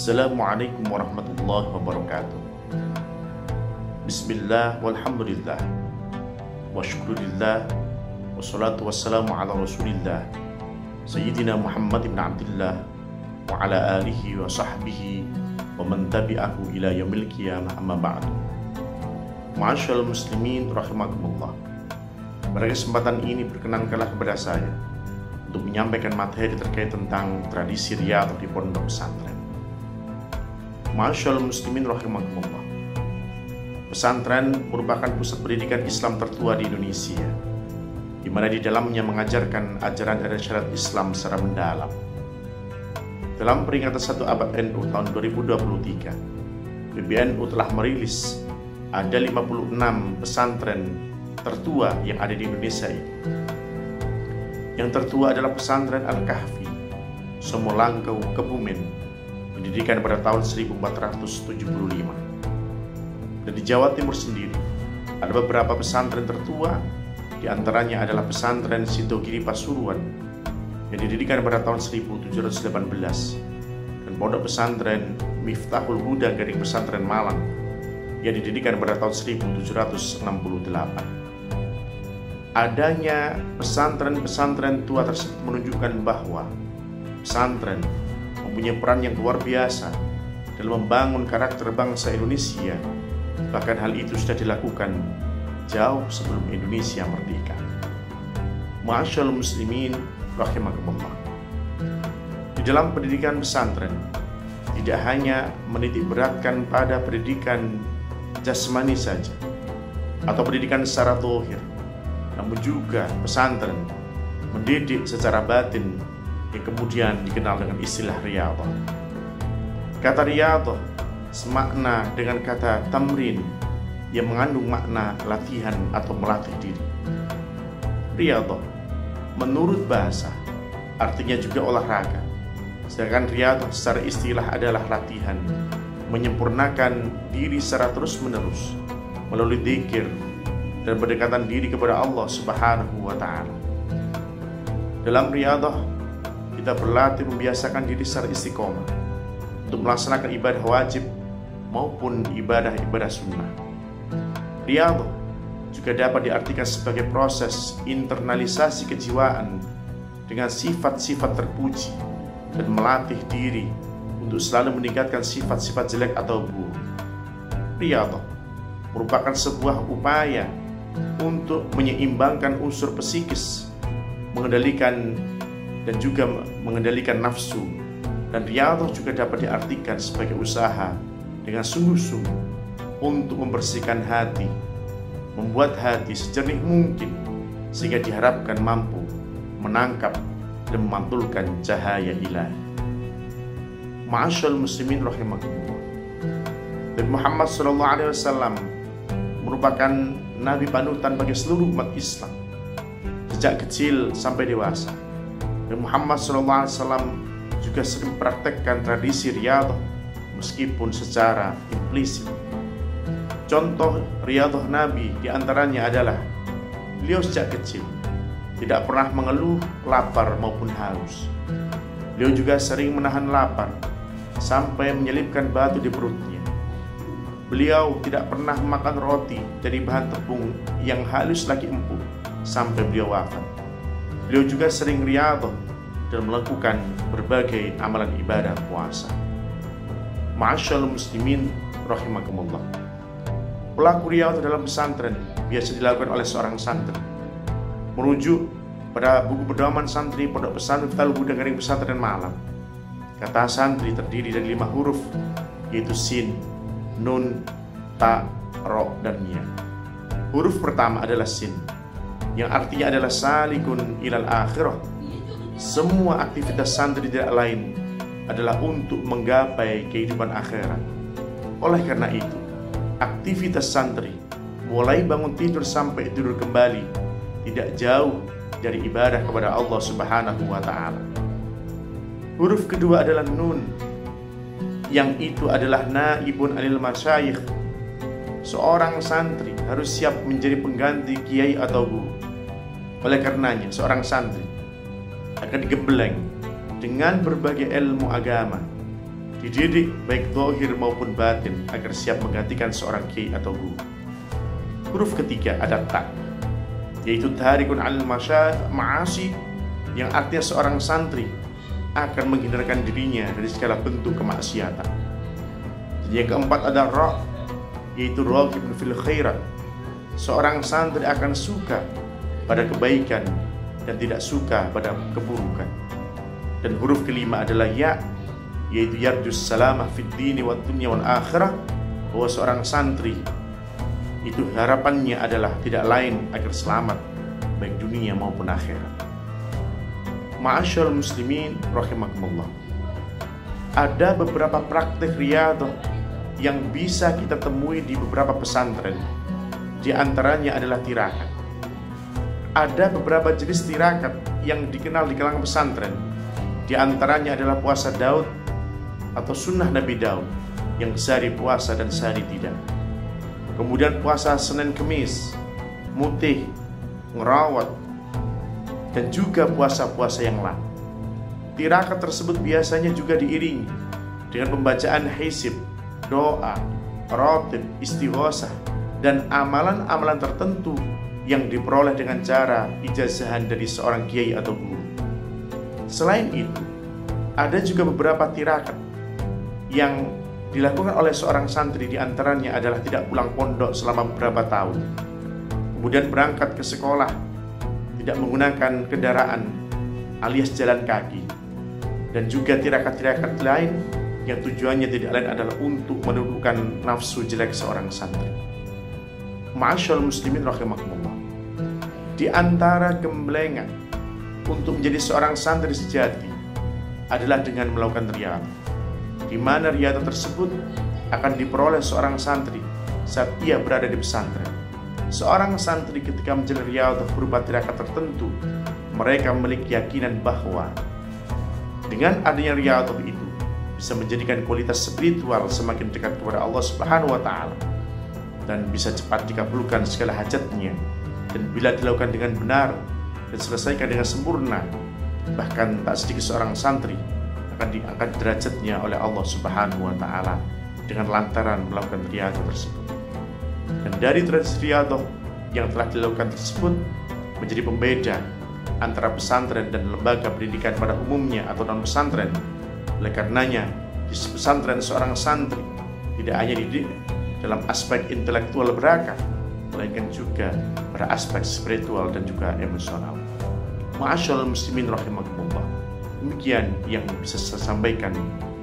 Assalamualaikum warahmatullahi wabarakatuh. Bismillah walhamdulillah wa syukurillah wassalatu wassalamu ala rasulillah Sayyidina Muhammad ibn Abdillah wa ala alihi wa sahbihi wa man tabi'ahu ila yaumil qiyamah, amma ba'du. Ma'asyiral muslimin rahimakumullah. Pada kesempatan ini berkenankanlah kepada saya untuk menyampaikan materi terkait tentang tradisi riyadhah di pondok pesantren. Ma'asyiral muslimin rahimakumullah. Pesantren merupakan pusat pendidikan Islam tertua di Indonesia, di mana di dalamnya mengajarkan ajaran syariat Islam secara mendalam. Dalam peringatan 1 abad NU tahun 2023, PBNU telah merilis ada 56 pesantren tertua yang ada di Indonesia ini. Yang tertua adalah pesantren Al-Kahfi, Somolangkau, Kebumen, didirikan pada tahun 1475. Dan di Jawa Timur sendiri ada beberapa pesantren tertua, di antaranya adalah pesantren Sidogiri Pasuruan yang didirikan pada tahun 1718 dan pondok pesantren Miftahul Huda Gading Pesantren Malang yang didirikan pada tahun 1768. Adanya pesantren-pesantren tua tersebut menunjukkan bahwa pesantren mempunyai peran yang luar biasa dalam membangun karakter bangsa Indonesia. Bahkan hal itu sudah dilakukan jauh sebelum Indonesia merdeka. Ma'asyiral muslimin rahimakumullah. Di dalam pendidikan pesantren tidak hanya menitik beratkan pada pendidikan jasmani saja atau pendidikan secara zahir, namun juga pesantren mendidik secara batin yang kemudian dikenal dengan istilah riyadhah. Kata riyadhah semakna dengan kata tamrin yang mengandung makna latihan atau melatih diri. Riyadhah menurut bahasa artinya juga olahraga, sedangkan riyadhah secara istilah adalah latihan, menyempurnakan diri secara terus-menerus melalui dzikir dan pendekatan diri kepada Allah Subhanahu wa Ta'ala. Dalam riyadhah kita berlatih membiasakan diri secara istiqomah untuk melaksanakan ibadah wajib maupun ibadah-ibadah sunnah. Riyadhah juga dapat diartikan sebagai proses internalisasi kejiwaan dengan sifat-sifat terpuji dan melatih diri untuk selalu meningkatkan sifat-sifat jelek atau buruk. Riyadhah merupakan sebuah upaya untuk menyeimbangkan unsur psikis, mengendalikan dan juga mengendalikan nafsu. Dan riyadhah juga dapat diartikan sebagai usaha dengan sungguh-sungguh untuk membersihkan hati, membuat hati sejernih mungkin sehingga diharapkan mampu menangkap dan memantulkan cahaya ilahi. Ma'asyiral muslimin rahimakumullah. Nabi Muhammad SAW merupakan nabi panutan bagi seluruh umat Islam sejak kecil sampai dewasa. Dan Muhammad SAW juga sering mempraktekkan tradisi riyadhah meskipun secara implisit. Contoh riyadhah Nabi diantaranya adalah beliau sejak kecil tidak pernah mengeluh lapar maupun haus. Beliau juga sering menahan lapar sampai menyelipkan batu di perutnya. Beliau tidak pernah makan roti dari bahan tepung yang halus lagi empuk sampai beliau wafat. Beliau juga sering riyadhah dan melakukan berbagai amalan ibadah puasa. Ma'asyiral muslimin rahimakumullah. Pelaku riyadhah dalam pesantren biasa dilakukan oleh seorang santri. Merujuk pada buku pedoman santri Pondok Pesantren Miftahul Huda Gading Pesantren Malang, kata santri terdiri dari 5 huruf, yaitu sin, nun, ta, ro, dan ya. Huruf pertama adalah sin, yang artinya adalah salikun ilal akhirah. Semua aktivitas santri tidak lain adalah untuk menggapai kehidupan akhirat. Oleh karena itu, aktivitas santri mulai bangun tidur sampai tidur kembali tidak jauh dari ibadah kepada Allah Subhanahu wa Ta'ala. Huruf kedua adalah nun, yang itu adalah naibun anil masyayikh. Seorang santri harus siap menjadi pengganti kiai atau guru. Oleh karenanya, seorang santri akan digembleng dengan berbagai ilmu agama dididik baik zahir maupun batin agar siap menggantikan seorang kiai atau guru. Huruf ketiga ada ta, yaitu tarikun al ma'asi, yang artinya seorang santri akan menghindarkan dirinya dari segala bentuk kemaksiatan. Dan yang keempat ada ra, yaitu raghibun fil khairat, seorang santri akan suka pada kebaikan dan tidak suka pada keburukan. Dan huruf kelima adalah ya, yaitu yarjus salamah fid dini wad dunya wal akhirah, bahwa seorang santri itu harapannya adalah tidak lain agar selamat baik dunia maupun akhirat. Ma'asyiral muslimin rahimakumullah, ada beberapa praktik riyadhah yang bisa kita temui di beberapa pesantren. Di antaranya adalah tirakat. Ada beberapa jenis tirakat yang dikenal di kalangan pesantren. Di antaranya adalah puasa Daud atau sunnah Nabi Daud, yang sehari puasa dan sehari tidak. Kemudian puasa Senin Kemis, mutih, ngerawat, dan juga puasa-puasa yang lain. Tirakat tersebut biasanya juga diiringi dengan pembacaan hisib, doa, rotib, istighosah, dan amalan-amalan tertentu yang diperoleh dengan cara ijazahan dari seorang kiai atau guru. Selain itu, ada juga beberapa tirakat yang dilakukan oleh seorang santri, di antaranya adalah tidak pulang pondok selama beberapa tahun, kemudian berangkat ke sekolah tidak menggunakan kendaraan alias jalan kaki, dan juga tirakat-tirakat lain yang tujuannya tidak lain adalah untuk menundukkan nafsu jelek seorang santri. Ma'asyiral muslimin rahimakumullah, di antara gemblengan untuk menjadi seorang santri sejati adalah dengan melakukan riyadhah, di mana riyadhah tersebut akan diperoleh seorang santri saat ia berada di pesantren. Seorang santri ketika menjalani riyadhah berupa tirakat tertentu, mereka memiliki keyakinan bahwa dengan adanya riyadhah itu bisa menjadikan kualitas spiritual semakin dekat kepada Allah Subhanahu wa taala, dan bisa cepat dikabulkan segala hajatnya. Dan bila dilakukan dengan benar dan selesaikan dengan sempurna, bahkan tak sedikit seorang santri akan diangkat derajatnya oleh Allah Subhanahu wa taala dengan lantaran melakukan riyadhah tersebut. Dan dari tradisi riyadhah yang telah dilakukan tersebut menjadi pembeda antara pesantren dan lembaga pendidikan pada umumnya atau non pesantren. Oleh karenanya, di pesantren seorang santri tidak hanya dididik dalam aspek intelektual belaka, melainkan juga pada aspek spiritual dan juga emosional. Ma'asyiral muslimin rahimakumullah, demikian yang bisa saya sampaikan.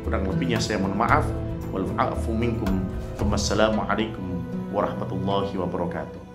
Kurang lebihnya saya mohon maaf. Wal afu minkum. Wassalamualaikum warahmatullahi wabarakatuh.